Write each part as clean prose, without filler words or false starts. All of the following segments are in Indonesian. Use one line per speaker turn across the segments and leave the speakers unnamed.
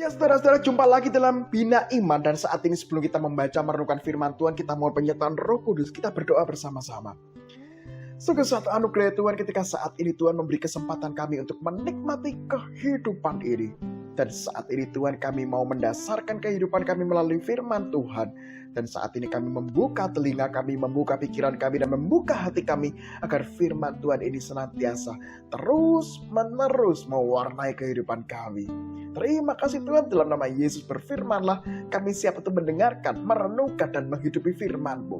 Ya saudara-saudara, jumpa lagi dalam Bina Iman. Dan saat ini sebelum kita membaca merenungkan firman Tuhan, kita mohon penyertaan Roh Kudus. Kita berdoa bersama-sama. Sungguh suatu anugerah Tuhan ketika saat ini Tuhan memberi kesempatan kami untuk menikmati kehidupan ini. Dan saat ini Tuhan kami mau mendasarkan kehidupan kami melalui firman Tuhan. Dan saat ini kami membuka telinga kami, membuka pikiran kami, dan membuka hati kami agar firman Tuhan ini senantiasa terus menerus mewarnai kehidupan kami. Terima kasih Tuhan, dalam nama Yesus berfirmanlah, kami siap untuk mendengarkan, merenungkan, dan menghidupi firman-Mu.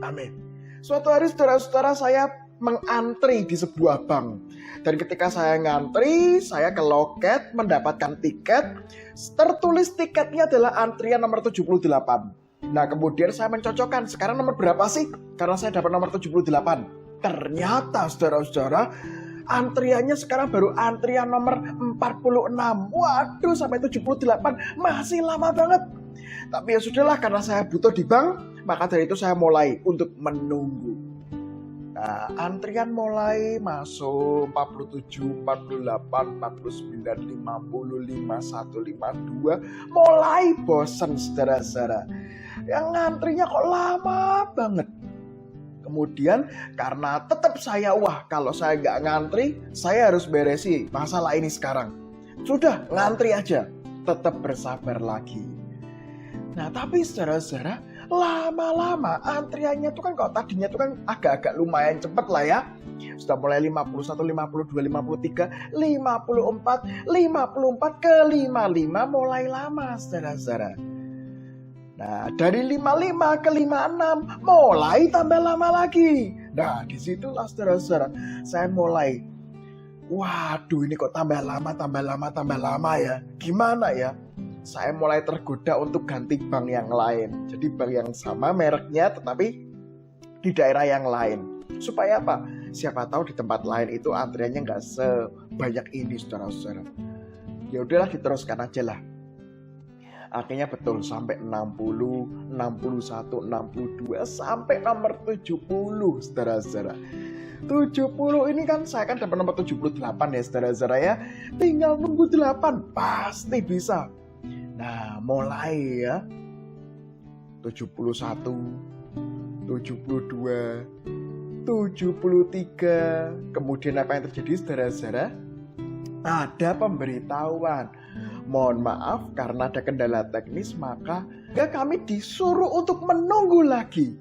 Amin. Suatu hari saudara-saudara, saya mengantri di sebuah bank. Dan ketika saya ngantri, saya ke loket mendapatkan tiket. Tertulis tiketnya adalah antrian nomor 78. Nah kemudian saya mencocokkan, sekarang nomor berapa sih? Karena saya dapat nomor 78. Ternyata saudara-saudara, antriannya sekarang baru antrian nomor 46. Waduh, sampai 78 masih lama banget. Tapi ya sudahlah, karena saya butuh di bank, maka dari itu saya mulai untuk menunggu. Nah, antrian mulai masuk 47, 48, 49, 50, 51, 52. Mulai bosan saudara-saudara. Yang ngantrinya kok lama banget. Kemudian karena tetap saya, kalau saya nggak ngantri, saya harus beresi masalah ini sekarang. Sudah, ngantri aja. Tetap bersabar lagi. Nah tapi saudara-saudara, lama-lama antriannya tuh kan, kalau tadinya tuh kan agak-agak lumayan cepet lah ya. Sudah mulai 51, 52, 53, 54, 54 ke 55 mulai lama saudara-saudara. Nah, dari 55 ke 56 mulai tambah lama lagi. Nah, disitulah saudara-saudara, saya mulai, waduh ini kok tambah lama ya. Gimana ya? Saya mulai tergoda untuk ganti bank yang lain. Jadi bank yang sama mereknya tetapi di daerah yang lain. Supaya apa? Siapa tahu di tempat lain itu antriannya nggak sebanyak ini saudara-saudara. Ya udahlah, diteruskan aja lah. Akhirnya betul sampai 60, 61, 62 sampai nomor 70 saudara-saudara. 70 ini kan saya kan dapat nomor 78 ya saudara-saudara ya. Tinggal nunggu 8 pasti bisa. Nah mulai ya 71, 72, 73. Kemudian apa yang terjadi saudara-saudara? Ada pemberitahuan. Mohon maaf karena ada kendala teknis, maka kami disuruh untuk menunggu lagi.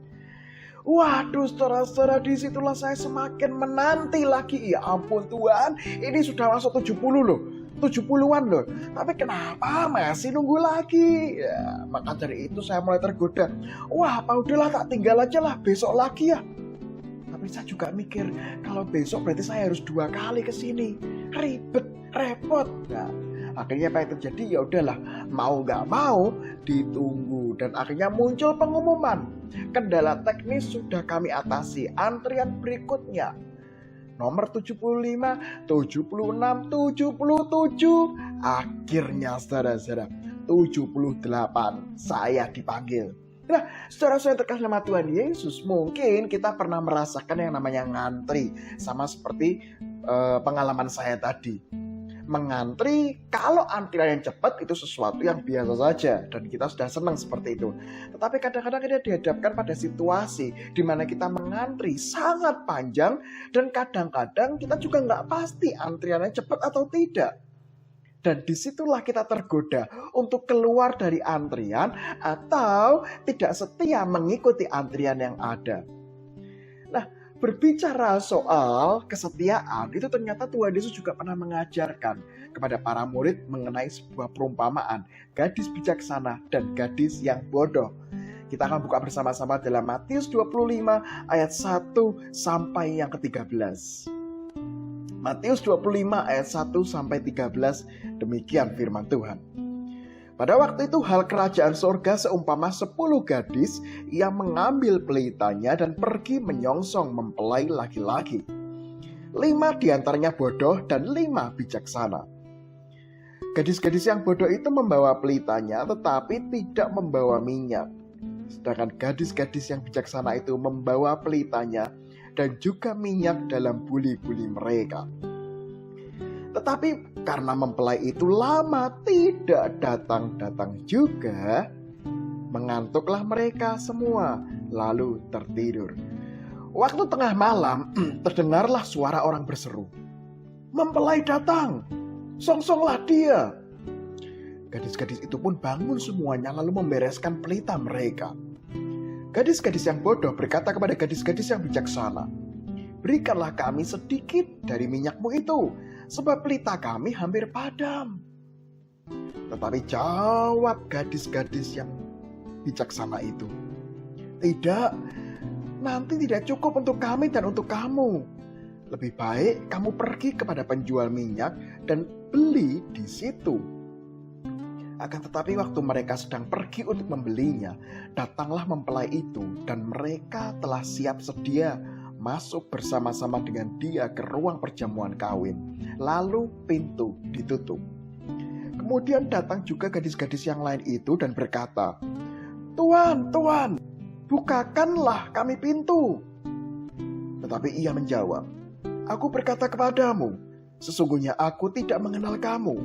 Waduh saudara-saudara, disitulah saya semakin menanti lagi. Ya ampun Tuhan, ini sudah masuk 70 loh, 70-an loh. Tapi kenapa masih nunggu lagi? Ya, maka dari itu saya mulai tergoda. Apa udahlah, tak tinggal aja lah, besok lagi ya. Tapi saya juga mikir, kalau besok berarti saya harus 2 kali ke sini. Ribet, repot. Nah, akhirnya apa yang terjadi? Ya udahlah, mau nggak mau ditunggu. Dan akhirnya muncul pengumuman, kendala teknis sudah kami atasi. Antrian berikutnya nomor 75, 76, 77. Akhirnya saudara-saudara 78 saya dipanggil. Nah, saudara-saudara terkasih nama Tuhan Yesus, mungkin kita pernah merasakan yang namanya ngantri. Sama seperti pengalaman saya tadi. Mengantri, kalau antrian yang cepat itu sesuatu yang biasa saja dan kita sudah senang seperti itu. Tetapi kadang-kadang kita dihadapkan pada situasi di mana kita mengantri sangat panjang dan kadang-kadang kita juga nggak pasti antriannya cepat atau tidak. Dan disitulah kita tergoda untuk keluar dari antrian atau tidak setia mengikuti antrian yang ada. Nah, berbicara soal kesetiaan, itu ternyata Tuhan Yesus juga pernah mengajarkan kepada para murid mengenai sebuah perumpamaan, gadis bijaksana dan gadis yang bodoh. Kita akan buka bersama-sama dalam Matius 25 ayat 1 sampai yang ke-13. Matius 25 ayat 1 sampai 13, demikian firman Tuhan. Pada waktu itu hal kerajaan sorga seumpama 10 gadis yang mengambil pelitanya dan pergi menyongsong mempelai laki-laki. 5 diantaranya bodoh dan 5 bijaksana. Gadis-gadis yang bodoh itu membawa pelitanya tetapi tidak membawa minyak. Sedangkan gadis-gadis yang bijaksana itu membawa pelitanya dan juga minyak dalam buli-buli mereka. Tetapi karena mempelai itu lama tidak datang-datang juga, mengantuklah mereka semua, lalu tertidur. Waktu tengah malam, terdengarlah suara orang berseru, "Mempelai datang, songsonglah dia." Gadis-gadis itu pun bangun semuanya lalu membereskan pelita mereka. Gadis-gadis yang bodoh berkata kepada gadis-gadis yang bijaksana, "Berikanlah kami sedikit dari minyakmu itu, sebab pelita kami hampir padam." Tetapi jawab gadis-gadis yang bijaksana itu, "Tidak, nanti tidak cukup untuk kami dan untuk kamu. Lebih baik kamu pergi kepada penjual minyak dan beli di situ." Akan tetapi waktu mereka sedang pergi untuk membelinya, datanglah mempelai itu dan mereka telah siap sedia masuk bersama-sama dengan dia ke ruang perjamuan kawin. Lalu pintu ditutup. Kemudian datang juga gadis-gadis yang lain itu dan berkata, "Tuan, Tuan, bukakanlah kami pintu." Tetapi ia menjawab, "Aku berkata kepadamu, sesungguhnya aku tidak mengenal kamu.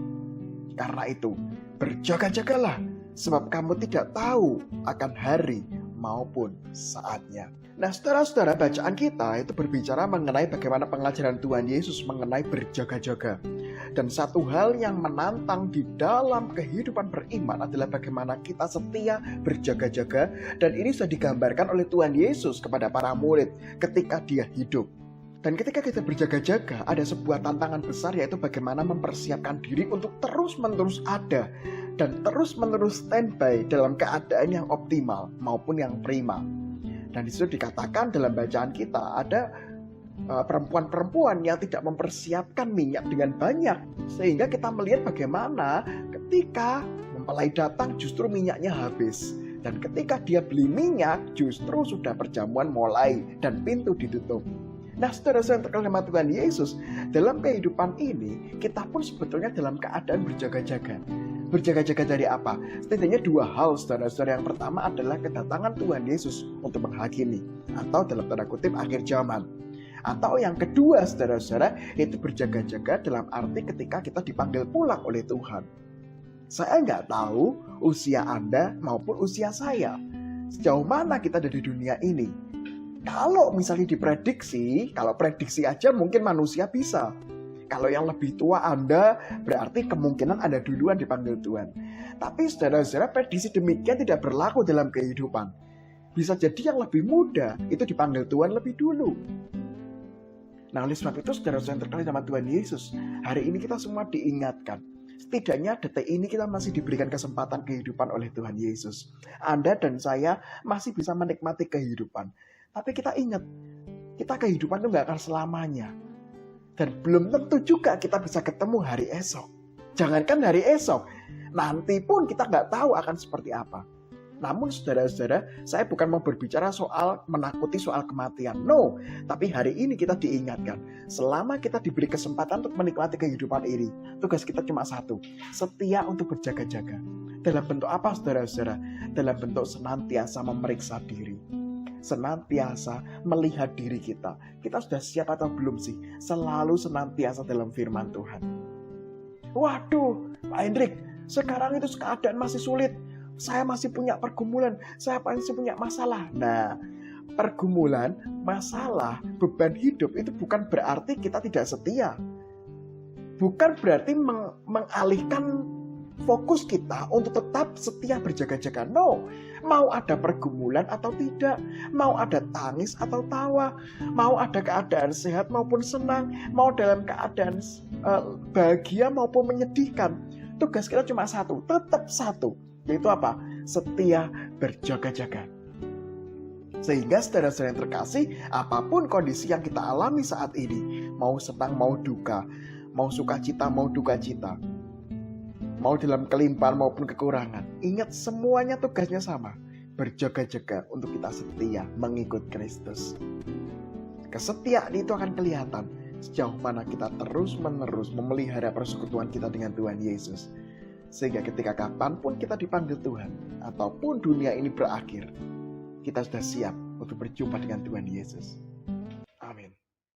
Karena itu, berjaga-jagalah, sebab kamu tidak tahu akan hari maupun saatnya." Nah, saudara-saudara, bacaan kita itu berbicara mengenai bagaimana pengajaran Tuhan Yesus mengenai berjaga-jaga. Dan satu hal yang menantang di dalam kehidupan beriman adalah bagaimana kita setia berjaga-jaga. Dan ini sudah digambarkan oleh Tuhan Yesus kepada para murid ketika dia hidup. Dan ketika kita berjaga-jaga, ada sebuah tantangan besar, yaitu bagaimana mempersiapkan diri untuk terus-menerus ada dan terus-menerus standby dalam keadaan yang optimal maupun yang prima. Dan disitu dikatakan dalam bacaan kita ada perempuan-perempuan yang tidak mempersiapkan minyak dengan banyak, sehingga kita melihat bagaimana ketika mempelai datang justru minyaknya habis, dan ketika dia beli minyak justru sudah perjamuan mulai dan pintu ditutup. Nah, saudara-saudara yang terkenal Tuhan Yesus, dalam kehidupan ini kita pun sebetulnya dalam keadaan berjaga-jaga. Berjaga-jaga dari apa? Setidaknya dua hal, saudara-saudara. Yang pertama adalah kedatangan Tuhan Yesus untuk menghakimi, atau dalam tanda kutip akhir zaman. Atau yang kedua, saudara-saudara, itu berjaga-jaga dalam arti ketika kita dipanggil pulang oleh Tuhan. Saya nggak tahu usia Anda maupun usia saya, sejauh mana kita ada di dunia ini. Kalau misalnya diprediksi, kalau prediksi aja mungkin manusia bisa. Kalau yang lebih tua Anda, berarti kemungkinan Anda duluan dipanggil Tuhan. Tapi saudara-saudara, prediksi demikian tidak berlaku dalam kehidupan. Bisa jadi yang lebih muda itu dipanggil Tuhan lebih dulu. Nah, oleh sebab itu saudara-saudara yang terkait sama Tuhan Yesus, hari ini kita semua diingatkan. Setidaknya detik ini kita masih diberikan kesempatan kehidupan oleh Tuhan Yesus. Anda dan saya masih bisa menikmati kehidupan. Tapi kita ingat, kita kehidupan itu gak akan selamanya. Dan belum tentu juga kita bisa ketemu hari esok. Jangankan hari esok, nanti pun kita gak tahu akan seperti apa. Namun saudara-saudara, saya bukan mau berbicara soal menakuti soal kematian. No, tapi hari ini kita diingatkan. Selama kita diberi kesempatan untuk menikmati kehidupan ini, tugas kita cuma satu, setia untuk berjaga-jaga. Dalam bentuk apa saudara-saudara? Dalam bentuk senantiasa memeriksa diri. Senantiasa melihat diri kita. Kita sudah siap atau belum sih? Selalu senantiasa dalam firman Tuhan. Waduh, Pak Hendrik, sekarang itu keadaan masih sulit. Saya masih punya pergumulan, saya masih punya masalah. Nah, pergumulan, masalah, beban hidup itu bukan berarti kita tidak setia. Bukan berarti mengalihkan fokus kita untuk tetap setia berjaga-jaga. No, mau ada pergumulan atau tidak, mau ada tangis atau tawa, mau ada keadaan sehat maupun senang, mau dalam keadaan bahagia maupun menyedihkan. Tugas kita cuma satu, tetap satu. Yaitu apa? Setia berjaga-jaga. Sehingga saudara-saudara yang terkasih, apapun kondisi yang kita alami saat ini, mau senang, mau duka, mau sukacita, mau dukacita, mau dalam kelimpahan maupun kekurangan, ingat semuanya tugasnya sama. Berjaga-jaga untuk kita setia mengikut Kristus. Kesetiaan itu akan kelihatan sejauh mana kita terus-menerus memelihara persekutuan kita dengan Tuhan Yesus. Sehingga ketika kapanpun kita dipanggil Tuhan, ataupun dunia ini berakhir, kita sudah siap untuk berjumpa dengan Tuhan Yesus.